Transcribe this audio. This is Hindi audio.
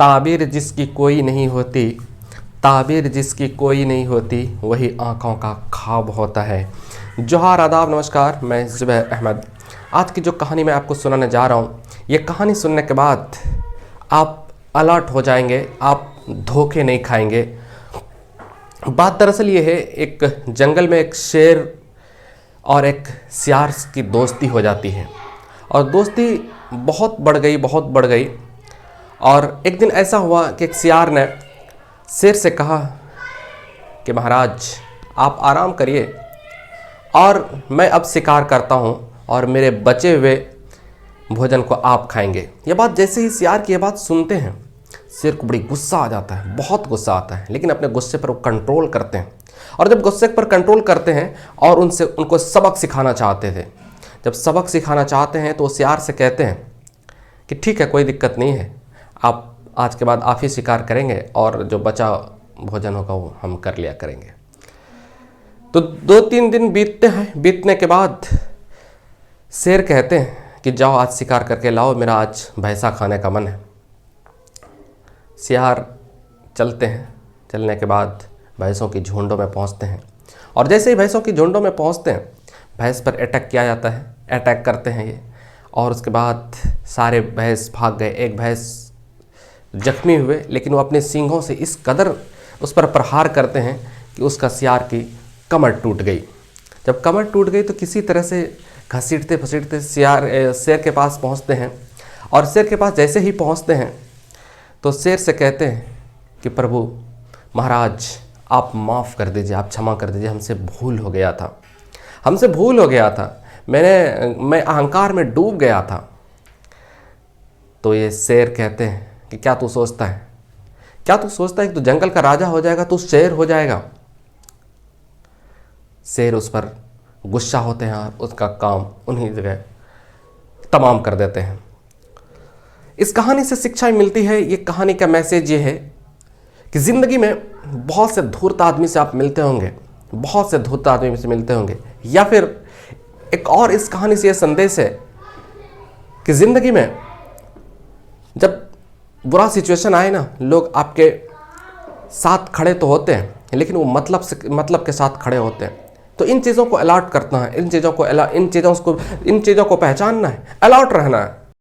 ताबीर जिसकी कोई नहीं होती, ताबीर जिसकी कोई नहीं होती, वही आँखों का ख्वाब होता है। जोहार, आदाब, नमस्कार। मैं ज़ुबैर अहमद। आज की जो कहानी मैं आपको सुनाने जा रहा हूँ, ये कहानी सुनने के बाद आप अलर्ट हो जाएंगे, आप धोखे नहीं खाएंगे। बात दरअसल ये है, एक जंगल में एक शेर और एक सियार की दोस्ती हो जाती है और दोस्ती बहुत बढ़ गई। और एक दिन ऐसा हुआ कि एक सियार ने शेर से कहा कि महाराज आप आराम करिए और मैं अब शिकार करता हूँ और मेरे बचे हुए भोजन को आप खाएंगे। ये बात जैसे ही सियार की ये बात सुनते हैं, शेर को बड़ी गुस्सा आ जाता है, बहुत गुस्सा आता है, लेकिन अपने गुस्से पर वो कंट्रोल करते हैं। और जब गुस्से पर कंट्रोल करते हैं और उनको सबक सिखाना चाहते थे, जब सबक सिखाना चाहते हैं तो सियार से कहते हैं कि ठीक है, कोई दिक्कत नहीं है, आप आज के बाद आप ही शिकार करेंगे और जो बचा भोजन होगा वो हम कर लिया करेंगे। तो 2-3 दिन बीतते हैं। बीतने के बाद शेर कहते हैं कि जाओ आज शिकार करके लाओ, मेरा आज भैंसा खाने का मन है। सियार चलते हैं। चलने के बाद भैंसों की झुंडों में पहुंचते हैं और जैसे ही भैंसों की झुंडों में पहुंचते हैं, भैंस पर अटैक किया जाता है। अटैक करते हैं ये, और उसके बाद सारे भैंस भाग गए। एक भैंस जख्मी हुए, लेकिन वो अपने सींगों से इस कदर उस पर प्रहार करते हैं कि उसका सियार की कमर टूट गई। जब कमर टूट गई तो किसी तरह से घसीटते फसीटते शेर के पास पहुंचते हैं। और शेर के पास जैसे ही पहुंचते हैं तो शेर से कहते हैं कि प्रभु महाराज आप माफ़ कर दीजिए, आप क्षमा कर दीजिए, हमसे भूल हो गया था, मैं अहंकार में डूब गया था। तो ये शेर कहते हैं कि क्या तू सोचता है कि तू जंगल का राजा हो जाएगा, तू शेर हो जाएगा। शेर उस पर गुस्सा होते हैं और उसका काम उन्हीं जगह तमाम कर देते हैं। इस कहानी से शिक्षा मिलती है। ये कहानी का मैसेज ये है कि ज़िंदगी में बहुत से धूर्त आदमी से आप मिलते होंगे, या फिर एक और इस कहानी से ये संदेश है कि ज़िंदगी में जब बुरा सिचुएशन आए ना, लोग आपके साथ खड़े तो होते हैं, लेकिन वो मतलब के साथ खड़े होते हैं। तो इन चीज़ों को अलर्ट करना है, इन चीज़ों को पहचानना है, अलर्ट रहना है।